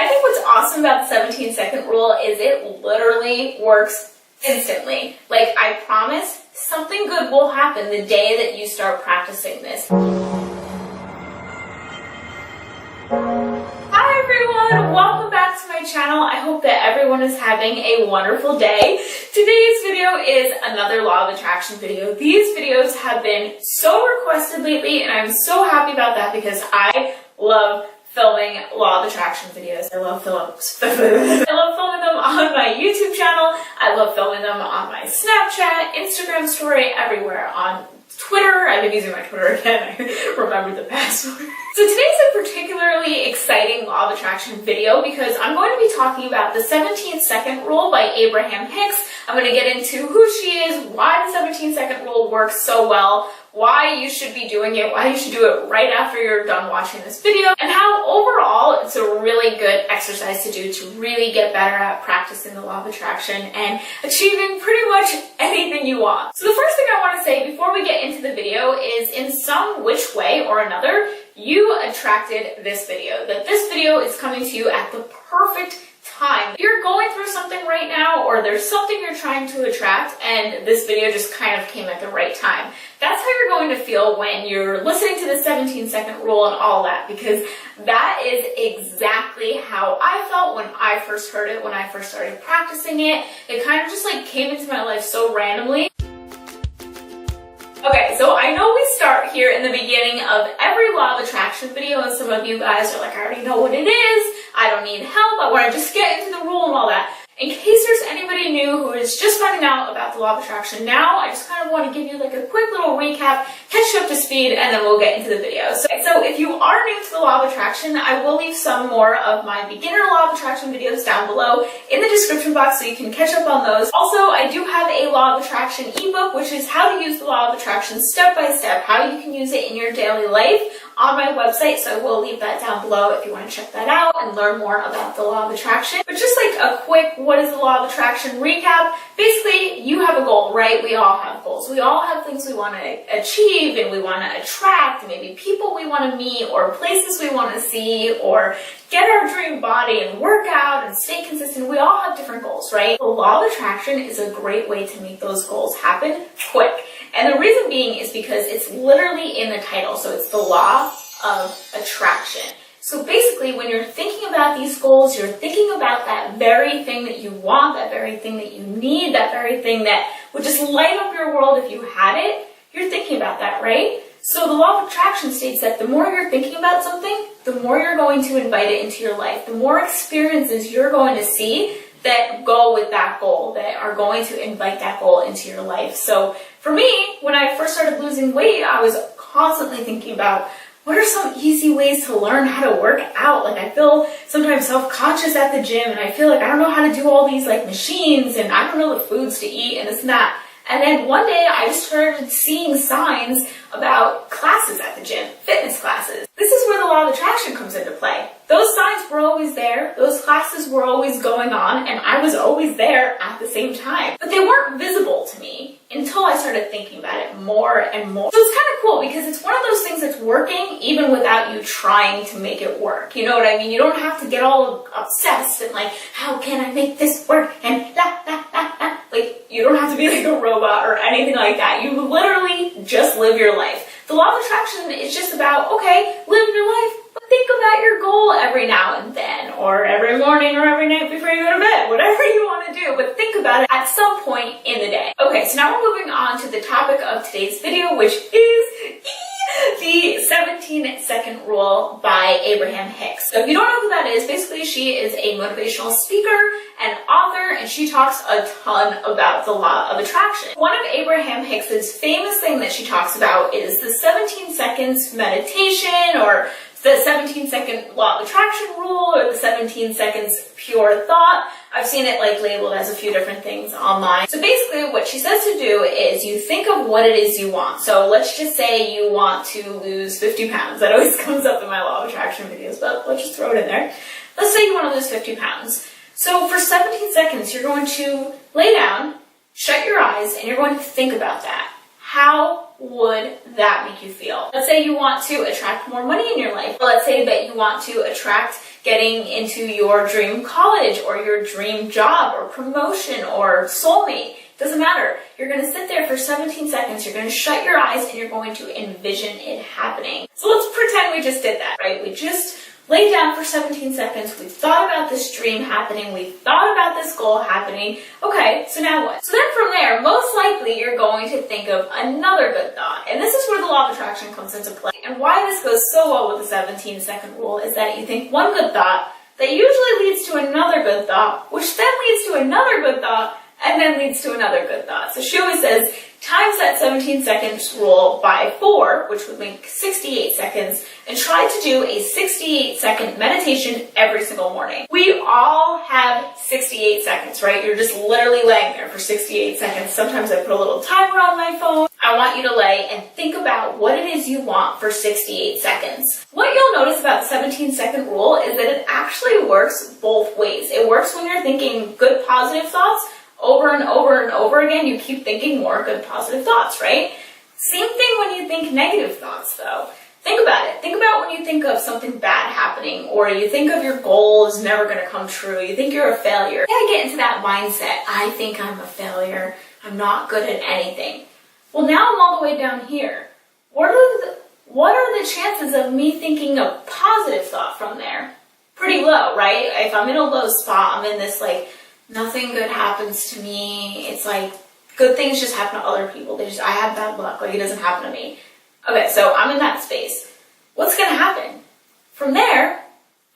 I think what's awesome about the 17-second rule is it literally works instantly. Like, I promise, something good will happen the day that you start practicing this. Hi everyone, welcome back to my channel. I hope that everyone is having a wonderful day. Today's video is another law of attraction video. These videos have been so requested lately, and I'm so happy about that because I love filming law of attraction videos. I love filming them on my YouTube channel. I love filming them on my Snapchat, Instagram story, everywhere. On Twitter, I've been using my Twitter again. I remembered the password. So today's a particularly exciting law of attraction video because I'm going to be talking about the 17-second rule by Abraham Hicks. I'm going to get into who she is, why the 17-second rule works so well, why you should be doing it, why you should do it right after you're done watching this video, and how overall it's a really good exercise to do to really get better at practicing the law of attraction and achieving pretty much anything you want. So the first thing I want to say before we get into the video is, in some which way or another, you attracted this video. That this video is coming to you at the perfect time. You're going through something right now, or there's something you're trying to attract, and this video just kind of came at the right time. That's how you're going to feel when you're listening to the 17-second rule and all that, because that is exactly how I felt when I first heard it, when I first started practicing it. It kind of just like came into my life so randomly. Okay, so I know we start here in the beginning of every law of attraction video, and some of you guys are like, I already know what it is, I don't need help, I want to just get into the rule and all that. In case there's anybody new who is just finding out about the law of attraction now, I just kind of want to give you like a quick little recap, catch you up to speed, and then we'll get into the video. So if you are new to the law of attraction, I will leave some more of my beginner law of attraction videos down below in the description box so you can catch up on those. Also, I do have a law of attraction ebook, which is how to use the law of attraction step by step, how you can use it in your daily life, on my website, so I will leave that down below if you want to check that out and learn more about the law of attraction. But just like a quick what is the law of attraction recap, basically you have a goal, right? We all have goals. We all have things we want to achieve and we want to attract, maybe people we want to meet or places we want to see or get our dream body and work out and stay consistent. We all have different goals, right? The law of attraction is a great way to make those goals happen quick. And the reason being is because it's literally in the title. So it's the law of attraction. So basically, when you're thinking about these goals, you're thinking about that very thing that you want, that very thing that you need, that very thing that would just light up your world if you had it. You're thinking about that, right? So the law of attraction states that the more you're thinking about something, the more you're going to invite it into your life, the more experiences you're going to see that go with that goal, that are going to invite that goal into your life. So for me, when I first started losing weight, I was constantly thinking about what are some easy ways to learn how to work out? Like, I feel sometimes self-conscious at the gym, and I feel like I don't know how to do all these like machines, and I don't know the foods to eat and this and that. And then one day I just started seeing signs about classes at the gym, fitness classes. This is where the law of attraction comes into play. Those signs were always there, those classes were always going on, and I was always there at the same time. But they weren't visible to me until I started thinking about it more and more. So it's kind of cool because it's one of those things that's working even without you trying to make it work. You know what I mean? You don't have to get all obsessed and like, how can I make this work? And like, you don't have to be like a robot or anything like that. You literally just live your life. The law of attraction is just about, okay, live your life, but think about your goal every now and then, or every morning or every night before you go to bed, whatever you want to do, but think about it at some point in the day. Okay, so now we're moving on to the topic of today's video, which is the 17-second rule by Abraham Hicks. So if you don't know who that is, basically she is a motivational speaker and author, and she talks a ton about the law of attraction. One of Abraham Hicks's famous thing that she talks about is the 17 seconds meditation, or the 17-second law of attraction rule, or the 17 seconds pure thought. I've seen it like labeled as a few different things online. So basically what she says to do is you think of what it is you want. So let's just say you want to lose 50 pounds. That always comes up in my law of attraction videos, but let's just throw it in there. Let's say you want to lose 50 pounds. So for 17 seconds, you're going to lay down, shut your eyes, and you're going to think about that. How would that make you feel? Let's say you want to attract more money in your life. Or let's say that you want to attract getting into your dream college or your dream job or promotion or soulmate. Doesn't matter. You're going to sit there for 17 seconds. You're going to shut your eyes and you're going to envision it happening. So let's pretend we just did that, right? We just laid down for 17 seconds. We thought about this dream happening. We thought about this goal happening. Okay, so now what? So then from there, most likely you're going to think of another good thought. And this is where the law of attraction comes into play. And why this goes so well with the 17-second rule is that you think one good thought that usually leads to another good thought, which then leads to another good thought, and then leads to another good thought. So she always says, times that 17 seconds rule by 4, which would make 68 seconds, and try to do a 68-second meditation every single morning. We all have 68 seconds, right? You're just literally laying there for 68 seconds. Sometimes I put a little timer on my phone. I want you to lay and think about what it is you want for 68 seconds. What you'll notice about the 17-second rule is that it actually works both ways. It works when you're thinking good positive thoughts, over and over and over again, you keep thinking more good positive thoughts, right? Same thing when you think negative thoughts, though. Think about it. Think about when you think of something bad happening, or you think of your goal is never going to come true. You think you're a failure. You gotta get into that mindset. I think I'm a failure. I'm not good at anything. Well, now I'm all the way down here. What are the chances of me thinking a positive thought from there? Pretty low, right? If I'm in a low spot, I'm in this nothing good happens to me. It's like good things just happen to other people. I have bad luck. It doesn't happen to me. Okay, so I'm in that space. What's going to happen? From there,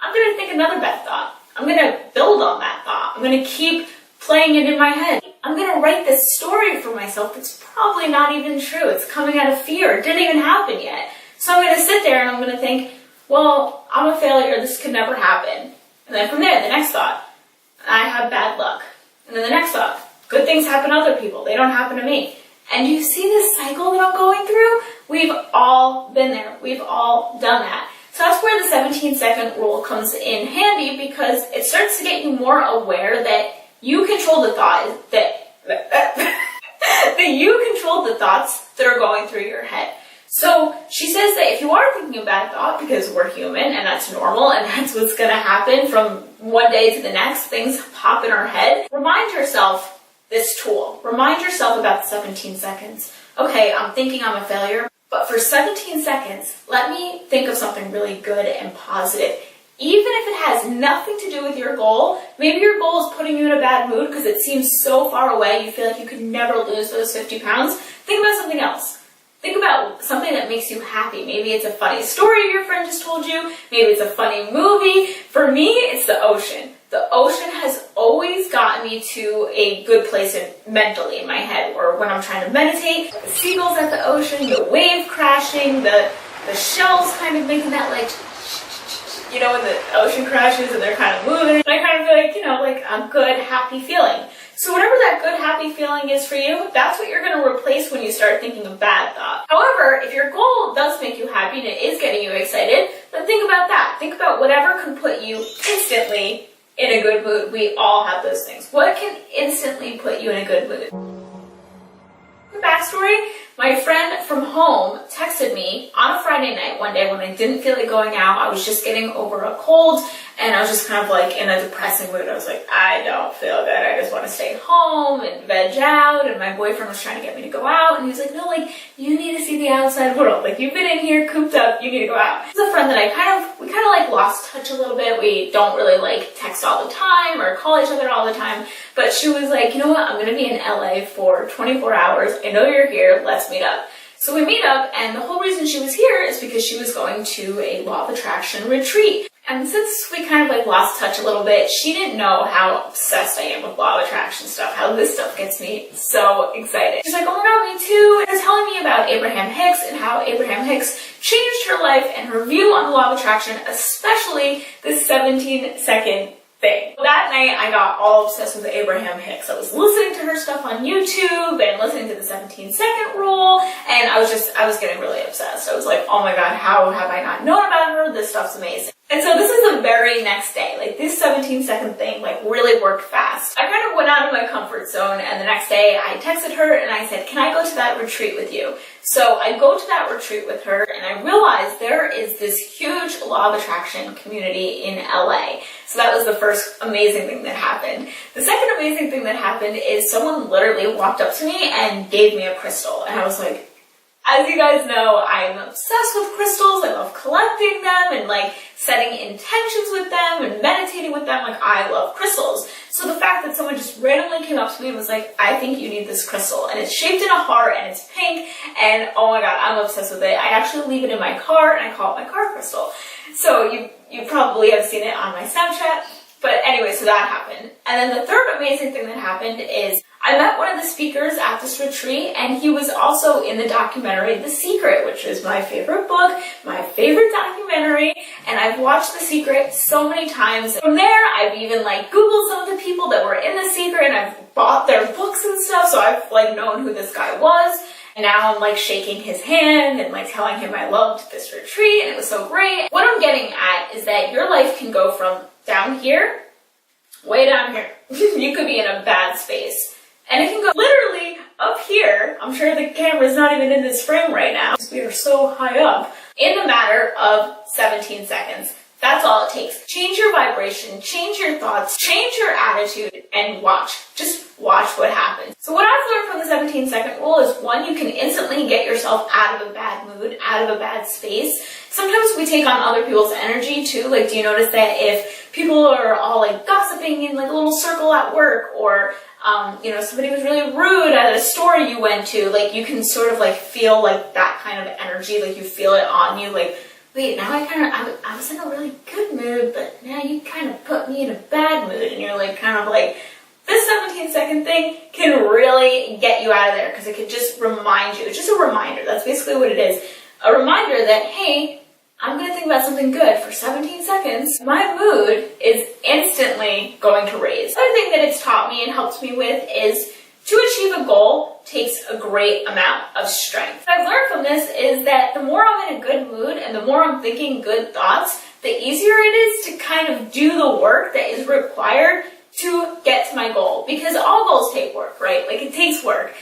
I'm going to think another bad thought. I'm going to build on that thought. I'm going to keep playing it in my head. I'm going to write this story for myself that's probably not even true. It's coming out of fear. It didn't even happen yet. So I'm going to sit there and I'm going to think, well, I'm a failure. This could never happen. And then from there, the next thought, I have bad luck. And then the next thought, good things happen to other people. They don't happen to me. And you see this cycle that I'm going through? We've all been there. We've all done that. So that's where the 17-second rule comes in handy, because it starts to get you more aware that you control the thought, that you control the thoughts that are going through your head. So she says that if you are thinking a bad thought, because we're human and that's normal and that's what's going to happen from one day to the next, things pop in our head, remind yourself this tool. Remind yourself about the 17 seconds. Okay, I'm thinking I'm a failure, but for 17 seconds, let me think of something really good and positive. Even if it has nothing to do with your goal, maybe your goal is putting you in a bad mood because it seems so far away, you feel like you could never lose those 50 pounds. Think about something else. Think about something that makes you happy. Maybe it's a funny story your friend just told you. Maybe it's a funny movie. For me, it's the ocean. The ocean has always gotten me to a good place mentally in my head, or when I'm trying to meditate, the seagulls at the ocean, the wave crashing, the shells kind of making that when the ocean crashes and they're kind of moving, and I kind of feel like a good, happy feeling. So whatever that good, happy feeling is for you, that's what you're going to replace when you start thinking of bad thought. However, if your goal does make you happy and it is getting you excited, then think about that. Think about whatever can put you instantly in a good mood. We all have those things. What can instantly put you in a good mood? Backstory, my friend from home texted me on a Friday night one day when I didn't feel like going out. I was just getting over a cold and I was just kind of in a depressing mood. I was like, I don't feel good. I just want to stay home and veg out. And my boyfriend was trying to get me to go out. And he was like, no, you need to see the outside world. You've been in here cooped up. You need to go out. This is a friend that we kind of lost touch a little bit. We don't really text all the time or call each other all the time. But she was like, you know what? I'm going to be in LA for 24 hours. I know you're here. Let's meet up. So we meet up, and the whole reason she was here is because she was going to a law of attraction retreat. And since we kind of lost touch a little bit, she didn't know how obsessed I am with law of attraction stuff, how this stuff gets me so excited. She's like, oh my god, me too. And telling me about Abraham Hicks and how Abraham Hicks changed her life and her view on the law of attraction, especially this 17-second thing. That night, I got all obsessed with Abraham Hicks. I was listening to her stuff on YouTube and listening to the 17-second rule, and I was getting really obsessed. I was like, oh my god, how have I not known about her? This stuff's amazing. And so this is the very next day. This 17-second thing, really worked fast. I kind of went out of my comfort zone, and the next day I texted her and I said, can I go to that retreat with you? So I go to that retreat with her and I realize there is this huge law of attraction community in LA. So that was the first amazing thing that happened. The second amazing thing that happened is someone literally walked up to me and gave me a crystal. And I was like, as you guys know, I'm obsessed with crystals. I love collecting them and like setting intentions with them and meditating with them. Like, I love crystals. So the fact that someone just randomly came up to me and was like, I think you need this crystal. And it's shaped in a heart and it's pink. And oh my God, I'm obsessed with it. I actually leave it in my car and I call it my car crystal. So you probably have seen it on my Snapchat. But anyway, so that happened. And then the third amazing thing that happened is I met one of the speakers at this retreat, and he was also in the documentary The Secret, which is my favorite book, my favorite documentary, and I've watched The Secret so many times. From there, I've even like Googled some of the people that were in The Secret, and I've bought their books and stuff, so I've like known who this guy was. And now I'm like shaking his hand and like telling him I loved this retreat and it was so great. What I'm getting at is that your life can go from down here, way down here. You could be in a bad space. And it can go literally up here. I'm sure the camera's not even in this frame right now because we are so high up. In the matter of 17 seconds. That's all it takes. Change your vibration, change your thoughts, change your attitude, and watch. Just watch what happens. So what I've learned from the 17-second rule is, one, you can instantly get yourself out of a bad mood, out of a bad space. Sometimes we take on other people's energy too. Like, do you notice that if people are all like gossiping in like a little circle at work, or somebody was really rude at a store you went to, like you can sort of like feel like that kind of energy, like you feel it on you, like, wait, now I was in a really good mood, but now you kind of put me in a bad mood, and you're like kind of like, this 17-second thing can really get you out of there because it can just remind you. It's just a reminder. That's basically what it is. A reminder that, hey, I'm going to think about something good for 17 seconds. My mood is instantly going to raise. The other thing that it's taught me and helped me with is to achieve a goal takes a great amount of strength. What I've learned from this is that the more I'm in a good mood and the more I'm thinking good thoughts, the easier it is to kind of do the work that is required to get to my goal. Because all goals take work, right? Like, it takes work.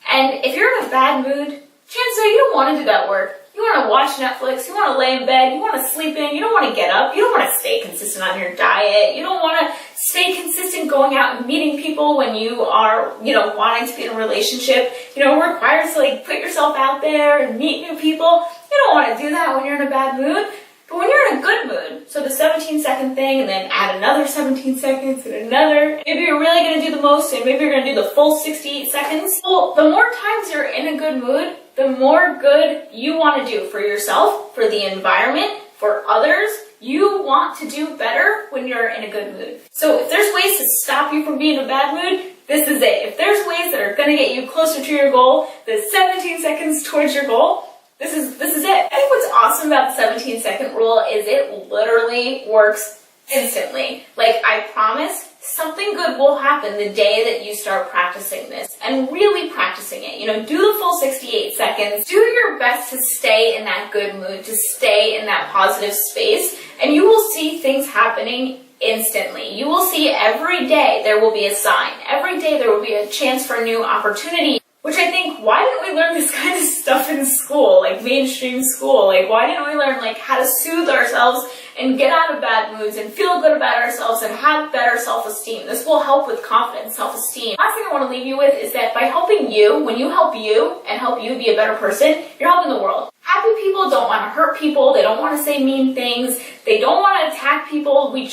And if you're in a bad mood, chances are you don't want to do that work. You want to watch Netflix, you want to lay in bed, you want to sleep in, you don't want to get up, you don't want to stay consistent on your diet, you don't want to stay consistent going out and meeting people when you are, wanting to be in a relationship. It requires to like put yourself out there and meet new people. You don't want to do that when you're in a bad mood. But when you're in a good mood, so the 17-second thing, and then add another 17 seconds and another, maybe you're really going to do the most, and maybe you're going to do the full 68 seconds. Well, the more times you're in a good mood, the more good you want to do for yourself, for the environment, for others. You want to do better when you're in a good mood. So if there's ways to stop you from being in a bad mood, this is it. If there's ways that are going to get you closer to your goal, the 17 seconds towards your goal, this is it. I think what's awesome about the 17-second rule is it literally works instantly. Like, I promise, something good will happen the day that you start practicing this and really practicing it. Do the full 68 seconds. Do your best to stay in that good mood, to stay in that positive space, and you will see things happening instantly. You will see every day there will be a sign. Every day there will be a chance for a new opportunity. Which I think, why didn't we learn this kind of stuff in school, like mainstream school? Like, why didn't we learn like how to soothe ourselves and get out of bad moods and feel good about ourselves and have better self-esteem? This will help with confidence, self-esteem. Last thing I want to leave you with is that by helping you, when you help you and help you be a better person, you're helping the world. Happy people don't want to hurt people. They don't want to say mean things. They don't want to attack people. We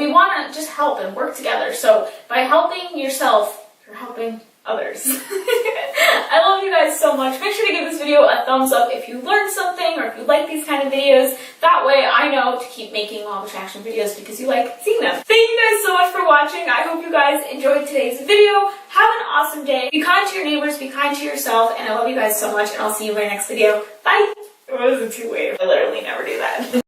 want to just help and work together. So by helping yourself, you're helping others. I love you guys so much. Make sure to give this video a thumbs up if you learned something or if you like these kind of videos. That way I know to keep making law of attraction videos because you like seeing them. Thank you guys so much for watching. I hope you guys enjoyed today's video. Have an awesome day. Be kind to your neighbors, be kind to yourself, and I love you guys so much, and I'll see you in my next video. Bye! It wasn't too weird. I literally never do that.